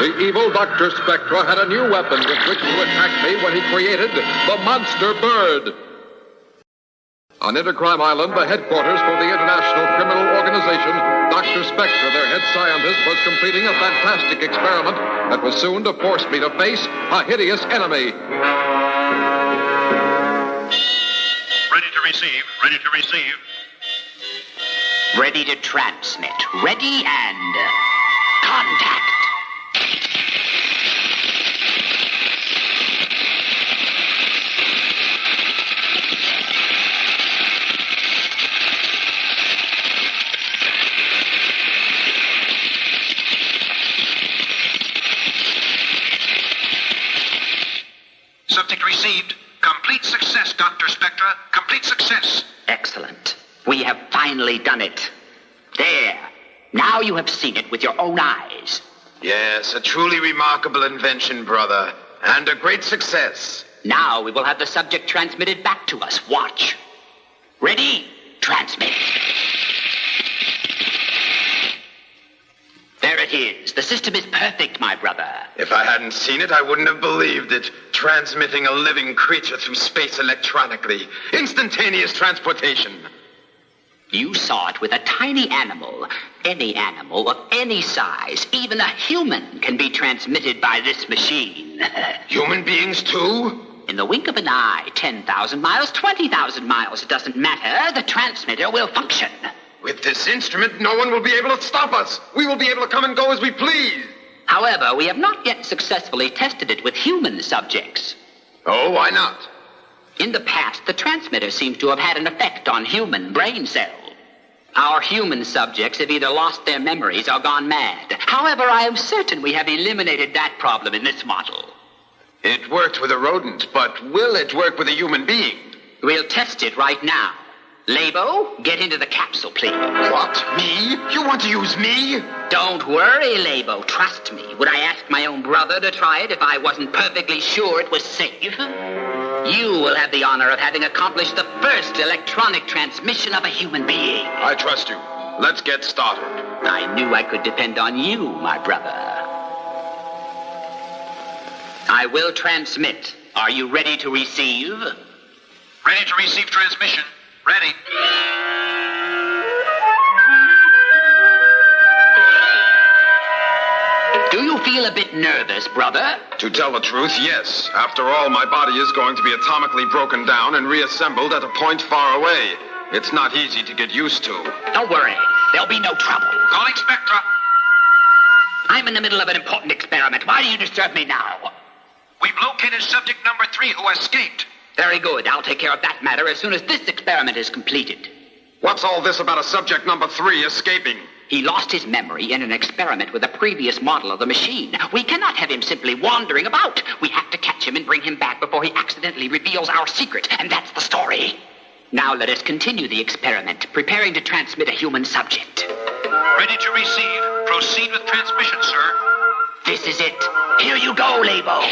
The evil Dr. Spectra had a new weapon with which to attack me when he created the Monster Bird. On Intercrime Island, the headquarters for the International Criminal Organization, Dr. Spectra, their head scientist, was completing a fantastic experiment that was soon to force me to face a hideous enemy. Ready to receive. Ready to receive. Ready to transmit. Ready and contact. Subject received. Complete success, Dr. Spectra. Complete success. Excellent. We have finally done it. There. Now you have seen it with your own eyes. Yes, a truly remarkable invention, brother. And a great success. Now we will have the subject transmitted back to us. Watch. Ready? Transmit. There it is. The system is perfect, my brother. If I hadn't seen it, I wouldn't have believed it. Transmitting a living creature through space electronically. Instantaneous transportation. You saw it with a tiny animal. Any animal of any size, even a human, can be transmitted by this machine. Human beings, too? In the wink of an eye, 10,000 miles, 20,000 miles, it doesn't matter. The transmitter will function. With this instrument, no one will be able to stop us. We will be able to come and go as we please. However, we have not yet successfully tested it with human subjects. Oh, why not? In the past, the transmitter seems to have had an effect on human brain cells. Our human subjects have either lost their memories or gone mad. However, I am certain we have eliminated that problem in this model. It worked with a rodent, but will it work with a human being? We'll test it right now. Labo, get into the capsule, please. What? Me? You want to use me? Don't worry, Labo. Trust me. Would I ask my own brother to try it if I wasn't perfectly sure it was safe? You will have the honor of having accomplished the first electronic transmission of a human being. I trust you. Let's get started. I knew I could depend on you, my brother. I will transmit. Are you ready to receive? Ready to receive transmission. Ready. Do you feel a bit nervous, brother? To tell the truth, yes. After all, my body is going to be atomically broken down and reassembled at a point far away. It's not easy to get used to. Don't worry. There'll be no trouble. Calling Spectra. I'm in the middle of an important experiment. Why do you disturb me now? We've located subject number 3 who escaped. Very good. I'll take care of that matter as soon as this experiment is completed. What's all this about a subject number 3 escaping? He lost his memory in an experiment with a previous model of the machine. We cannot have him simply wandering about. We have to catch him and bring him back before he accidentally reveals our secret. And that's the story. Now let us continue the experiment, preparing to transmit a human subject. Ready to receive. Proceed with transmission, sir. This is it. Here you go, Labo.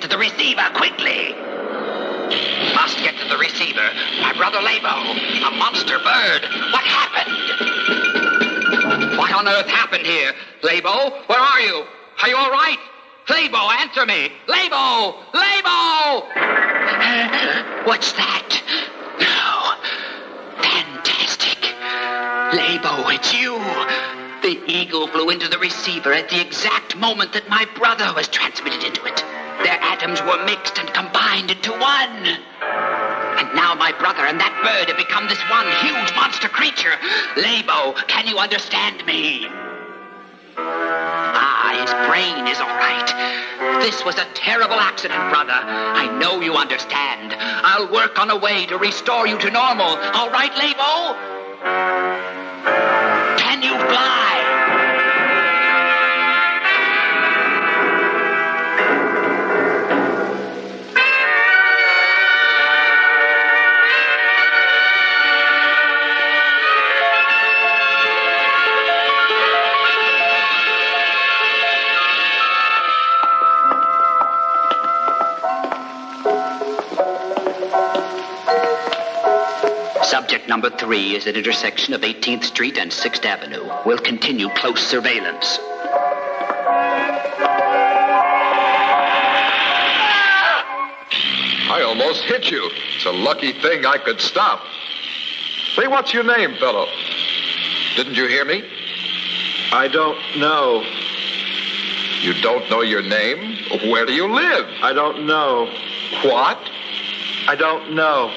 The receiver, quickly! Must get to the receiver. My brother Labo, a monster bird. What happened? What on earth happened here? Labo, where are you? Are you all right? Labo, answer me! Labo! Labo! What's that? No. Fantastic. Labo, it's you. The eagle flew into the receiver at the exact moment that my brother was transmitted into it. Their atoms were mixed and combined into one. And now my brother and that bird have become this one huge monster creature. Labo, can you understand me? Ah, his brain is all right. This was a terrible accident, brother. I know you understand. I'll work on a way to restore you to normal. All right, Labo? Can you fly? Subject number 3 is at intersection of 18th Street and 6th Avenue. We'll continue close surveillance. I almost hit you. It's a lucky thing I could stop. Say, what's your name, fellow? Didn't you hear me? I don't know. You don't know your name? Where do you live? I don't know. What? I don't know.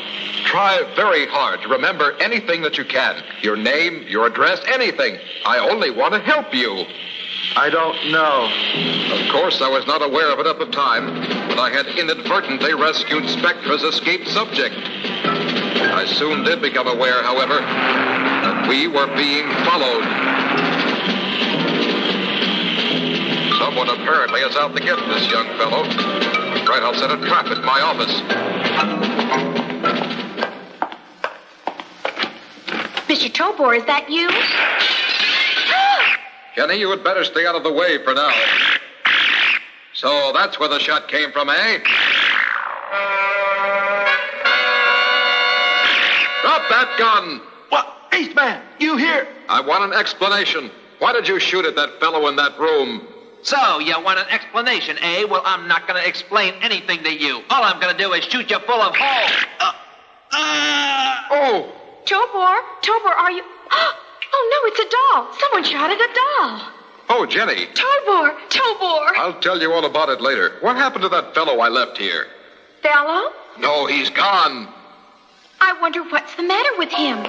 Try very hard to remember anything that you can. Your name, your address, anything. I only want to help you. I don't know. Of course, I was not aware of it at the time, but I had inadvertently rescued Spectra's escaped subject. I soon did become aware, however, that we were being followed. Someone apparently is out to get this young fellow. Right, I'll set a trap at my office. Mr. Tobor, is that you? Jenny, you had better stay out of the way for now. So that's where the shot came from, eh? Drop that gun! What? Eighth Man, you here? I want an explanation. Why did you shoot at that fellow in that room? So, you want an explanation, eh? Well, I'm not going to explain anything to you. All I'm going to do is shoot you full of holes. Oh! Tobor, are you... Oh, no, it's a doll. Someone shot at a doll. Oh, Jenny. Tobor! I'll tell you all about it later. What happened to that fellow I left here? Fellow? No, he's gone. I wonder what's the matter with him.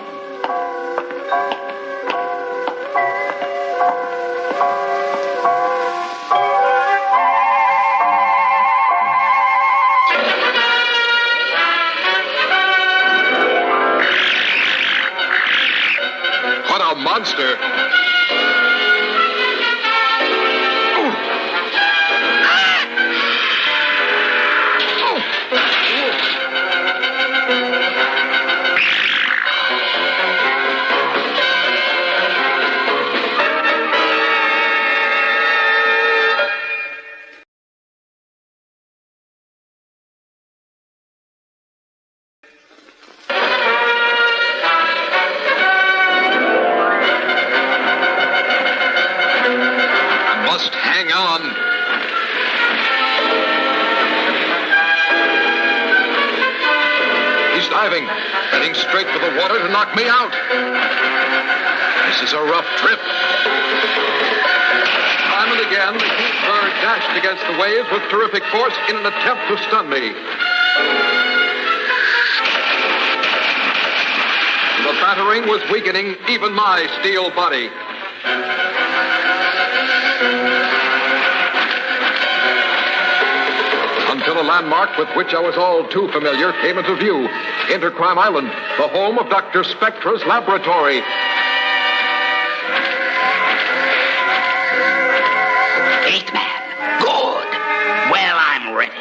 What a monster. Must hang on. He's diving, heading straight for the water to knock me out. This is a rough trip. Time and again, the huge bird dashed against the waves with terrific force in an attempt to stun me. The battering was weakening even my steel body. Until a landmark with which I was all too familiar came into view. Intercrime Island, the home of Dr. Spectra's laboratory. Eighth Man. Good. Well, I'm ready.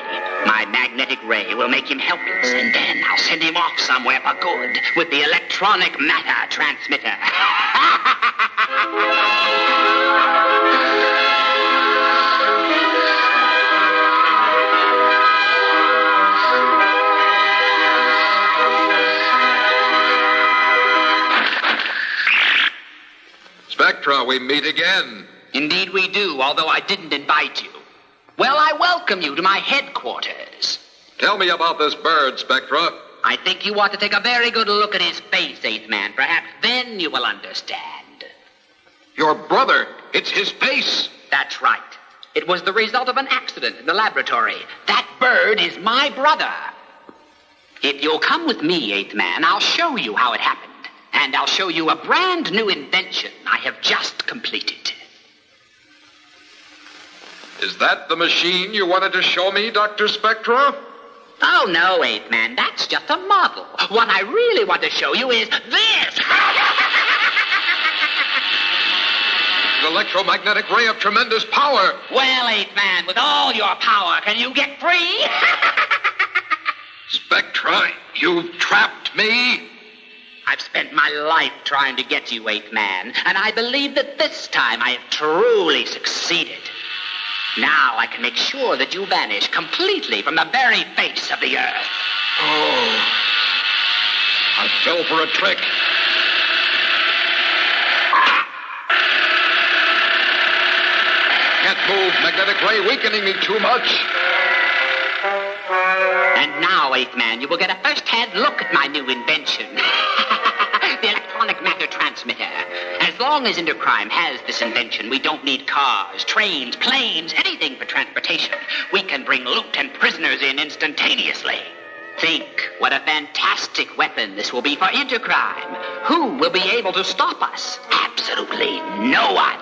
My magnetic ray will make him helpless, and then I'll send him off somewhere for good with the electronic matter transmitter. Spectra, we meet again. Indeed we do, although I didn't invite you. Well, I welcome you to my headquarters. Tell me about this bird, Spectra. I think you ought to take a very good look at his face, Eighth Man. Perhaps then you will understand. Your brother. It's his face. That's right. It was the result of an accident in the laboratory. That bird is my brother. If you'll come with me, Eighth Man, I'll show you how it happened. And I'll show you a brand new invention I have just completed. Is that the machine you wanted to show me, Dr. Spectra? Oh, no, Eighth Man. That's just a model. What I really want to show you is this. An electromagnetic ray of tremendous power. Well, Eighth Man, with all your power, can you get free? Spectra, you've trapped me. I've spent my life trying to get you, Eighth Man, and I believe that this time I have truly succeeded. Now I can make sure that you vanish completely from the very face of the earth. Oh. I fell for a trick. Can't move. Magnetic ray weakening me too much. And now, Eighth Man, you will get a first-hand look at my new invention. The electronic matter transmitter. As long as Intercrime has this invention, we don't need cars, trains, planes, anything for transportation. We can bring loot and prisoners in instantaneously. Think what a fantastic weapon this will be for Intercrime. Who will be able to stop us? Absolutely no one.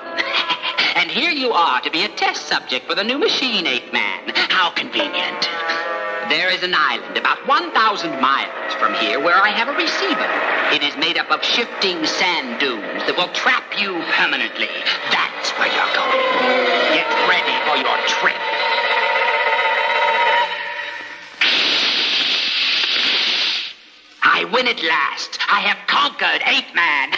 And here you are to be a test subject for the new machine, Eighth Man. How convenient. There is an island about 1,000 miles from here where I have a receiver. It is made up of shifting sand dunes that will trap you permanently. That's where you're going. Get ready for your trip. I win at last. I have conquered Eighth Man.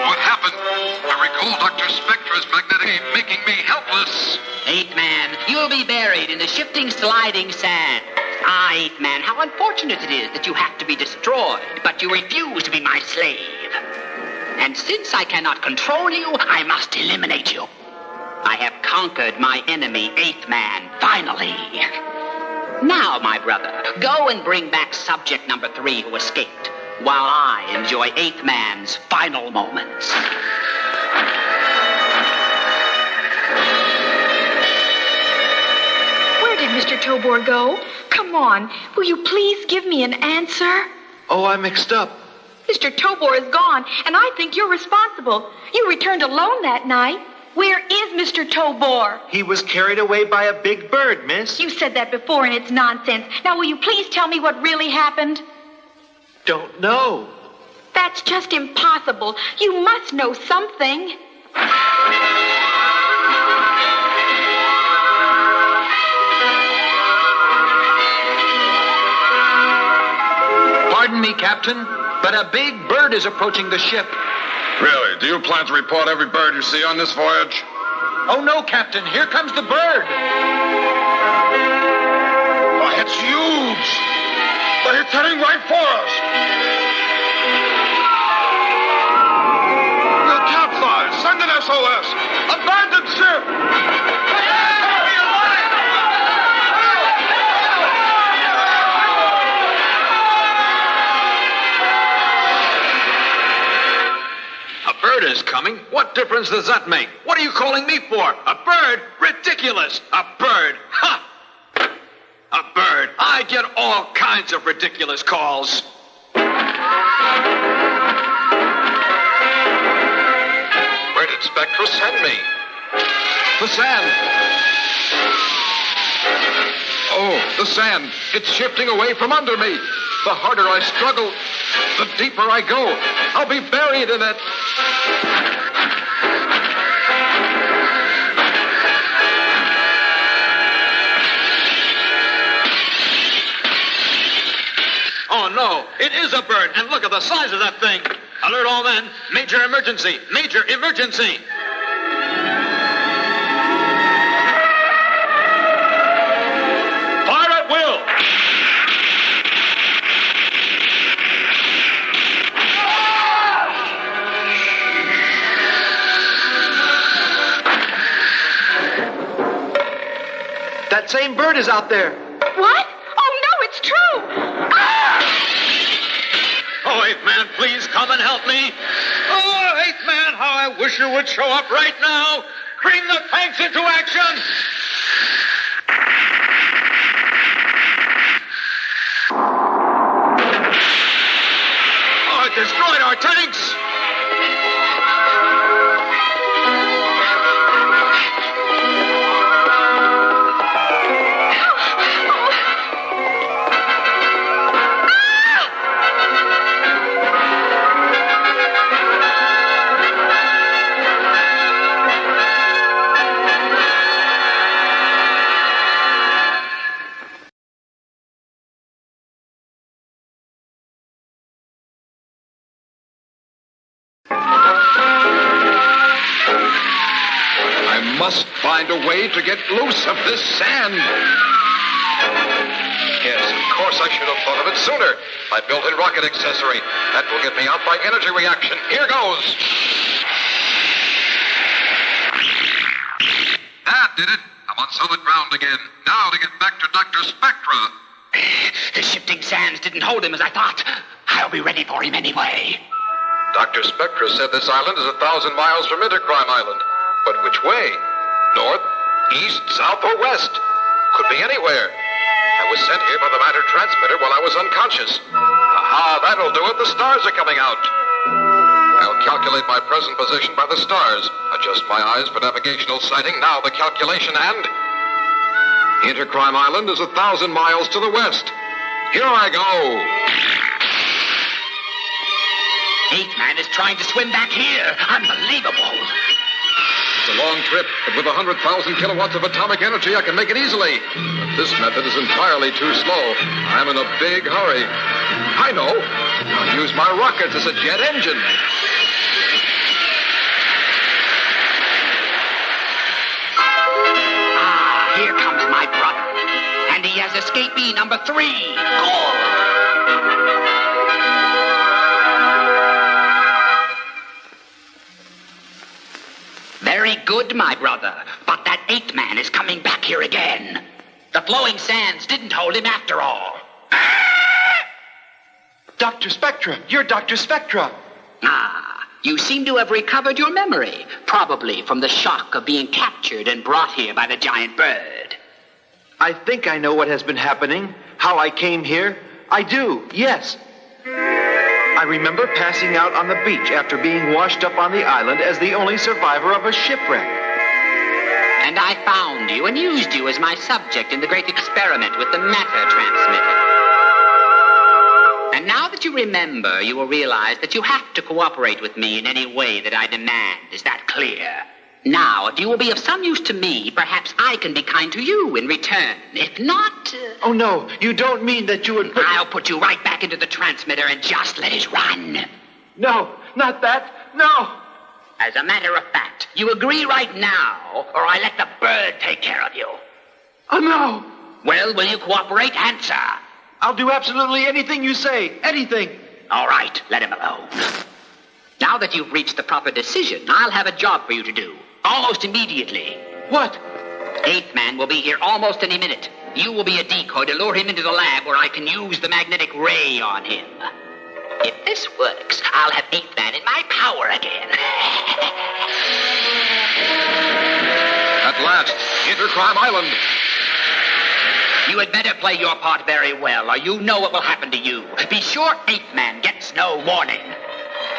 What happened? I recall Dr. Spectra's magnetic making me helpless. Eighth Man, you'll be buried in the shifting, sliding sand. Ah, Eighth Man, how unfortunate it is that you have to be destroyed, but you refuse to be my slave. And since I cannot control you, I must eliminate you. I have conquered my enemy, Eighth Man, finally. Now, my brother, go and bring back subject number 3 who escaped, while I enjoy Eighth Man's final moments. Where did Mr. Tobor go? Come on. Will you please give me an answer? Oh, I'm mixed up. Mr. Tobor is gone, and I think you're responsible. You returned alone that night. Where is Mr. Tobor? He was carried away by a big bird, miss. You said that before, and it's nonsense. Now, will you please tell me what really happened? Don't know. That's just impossible. You must know something. Pardon me, Captain, but a big bird is approaching the ship. Really? Do you plan to report every bird you see on this voyage? Oh, no, Captain. Here comes the bird. Why, it's huge! But it's heading right for us! We'll capsize! Send an SOS! Abandon ship! A bird is coming? What difference does that make? What are you calling me for? A bird? Ridiculous! A bird! Ha! A bird. I get all kinds of ridiculous calls. Where did Spectra send me? The sand. Oh, the sand. It's shifting away from under me. The harder I struggle, the deeper I go. I'll be buried in it. Oh, no. It is a bird. And look at the size of that thing. Alert all men. Major emergency. Major emergency. Fire at will. That same bird is out there. What? Oh, no, it's true. Ah! Oh, Eighth Man, please come and help me. Oh, Eighth Man, how I wish you would show up right now. Bring the tanks into action. Oh, it destroyed our tanks. must find a way to get loose of this sand. Yes, of course I should have thought of it sooner. My built-in rocket accessory. That will get me out by energy reaction. Here goes. That did it. I'm on solid ground again. Now to get back to Dr. Spectra. The shifting sands didn't hold him as I thought. I'll be ready for him anyway. Dr. Spectra said this island is 1,000 miles from Intercrime Island. But which way? North, east, south, or west? Could be anywhere. I was sent here by the matter transmitter while I was unconscious. Aha, that'll do it. The stars are coming out. I'll calculate my present position by the stars. Adjust my eyes for navigational sighting. Now the calculation and... Intercrime Island is 1,000 miles to the west. Here I go. Eighth Man is trying to swim back here. Unbelievable. It's a long trip, but with 100,000 kilowatts of atomic energy, I can make it easily. But this method is entirely too slow. I'm in a big hurry. I know. I'll use my rocket as a jet engine. Ah, here comes my brother. And he has escapee number 3. Goal. Very good, my brother. But that eighth man is coming back here again. The flowing sands didn't hold him after all. Dr. Spectra, you're Dr. Spectra. Ah, you seem to have recovered your memory. Probably from the shock of being captured and brought here by the giant bird. I think I know what has been happening, how I came here. I do, yes. I remember passing out on the beach after being washed up on the island as the only survivor of a shipwreck. And I found you and used you as my subject in the great experiment with the matter transmitter. And now that you remember, you will realize that you have to cooperate with me in any way that I demand. Is that clear? Now, if you will be of some use to me, perhaps I can be kind to you in return. If not... Oh, no, you don't mean that you would put... I'll put you right back into the transmitter and just let it run. No, not that. No. As a matter of fact, you agree right now, or I let the bird take care of you. Oh, no. Well, will you cooperate? Answer. I'll do absolutely anything you say. Anything. All right, let him alone. Now that you've reached the proper decision, I'll have a job for you to do. Almost immediately. What? Eighth Man will be here almost any minute. You will be a decoy to lure him into the lab where I can use the magnetic ray on him. If this works, I'll have Eighth Man in my power again. At last, Intercrime Island. You had better play your part very well, or you know what will happen to you. Be sure Eighth Man gets no warning.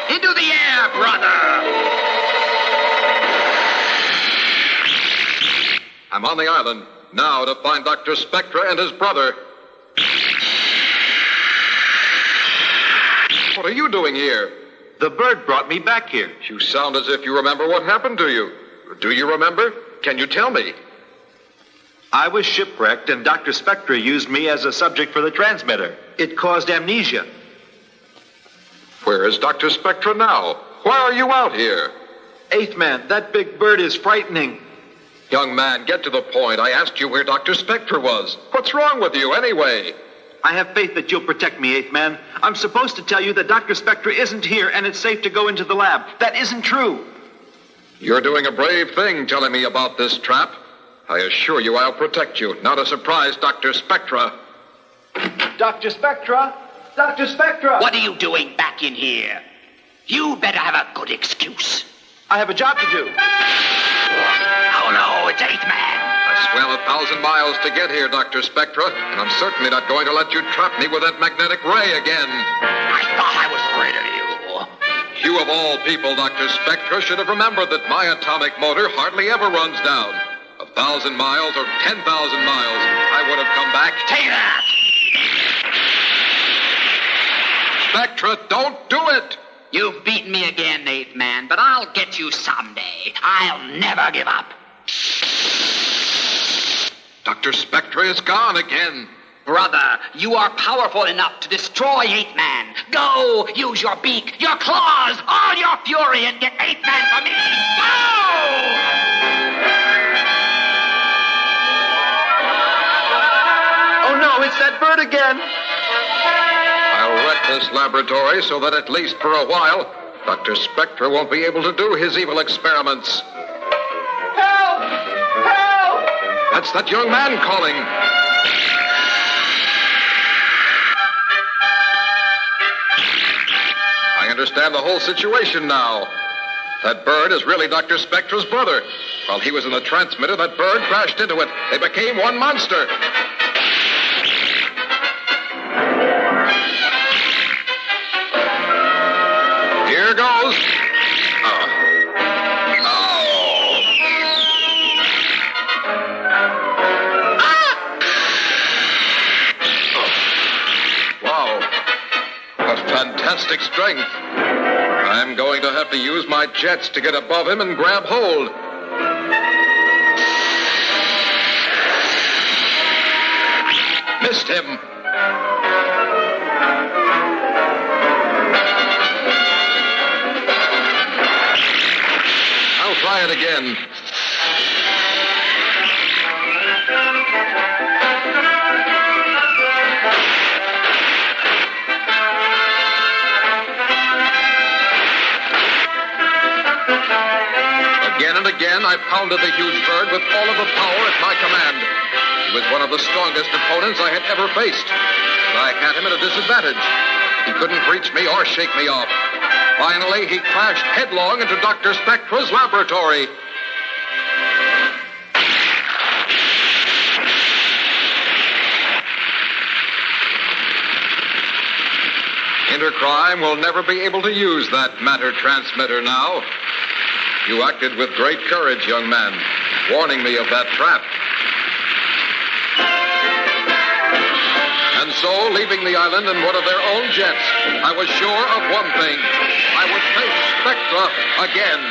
Into the air, brother! I'm on the island. Now to find Dr. Spectra and his brother. What are you doing here? The bird brought me back here. You sound as if you remember what happened to you. Do you remember? Can you tell me? I was shipwrecked, and Dr. Spectra used me as a subject for the transmitter. It caused amnesia. Where is Dr. Spectra now? Why are you out here? Eighth Man, that big bird is frightening. Young man, get to the point. I asked you where Dr. Spectra was. What's wrong with you, anyway? I have faith that you'll protect me, Eighth Man. I'm supposed to tell you that Dr. Spectra isn't here and it's safe to go into the lab. That isn't true. You're doing a brave thing telling me about this trap. I assure you I'll protect you. Not a surprise, Dr. Spectra. Dr. Spectra! Dr. Spectra! What are you doing back in here? You better have a good excuse. I have a job to do. Oh, no, it's Eighth Man. I swam 1,000 miles to get here, Dr. Spectra, and I'm certainly not going to let you trap me with that magnetic ray again. I thought I was rid of you. You of all people, Dr. Spectra, should have remembered that my atomic motor hardly ever runs down. 1,000 miles or 10,000 miles, I would have come back. Take that! Spectra, don't do it! You've beaten me again, Eighth Man, but I'll get you someday. I'll never give up. Dr. Spectra is gone again. Brother, you are powerful enough to destroy Eighth Man. Go, use your beak, your claws, all your fury, and get Eighth Man for me. Go! it's that bird again. I'll wreck this laboratory so that at least for a while, Dr. Spectra won't be able to do his evil experiments. Help! Help! That's that young man calling. I understand the whole situation now. That bird is really Dr. Spectra's brother. While he was in the transmitter, that bird crashed into it. They became one monster. Here goes. Wow. A fantastic strength. I'm going to have to use my jets to get above him and grab hold. Missed him. I'll try it again. Again and again, I pounded the huge bird with all of the power at my command. He was one of the strongest opponents I had ever faced. But I had him at a disadvantage. He couldn't reach me or shake me off. Finally, he crashed headlong into Dr. Spectra's laboratory. Intercrime will never be able to use that matter transmitter now. You acted with great courage, young man, warning me of that trap. And so, leaving the island in one of their own jets, I was sure of one thing. I would face Spectra again.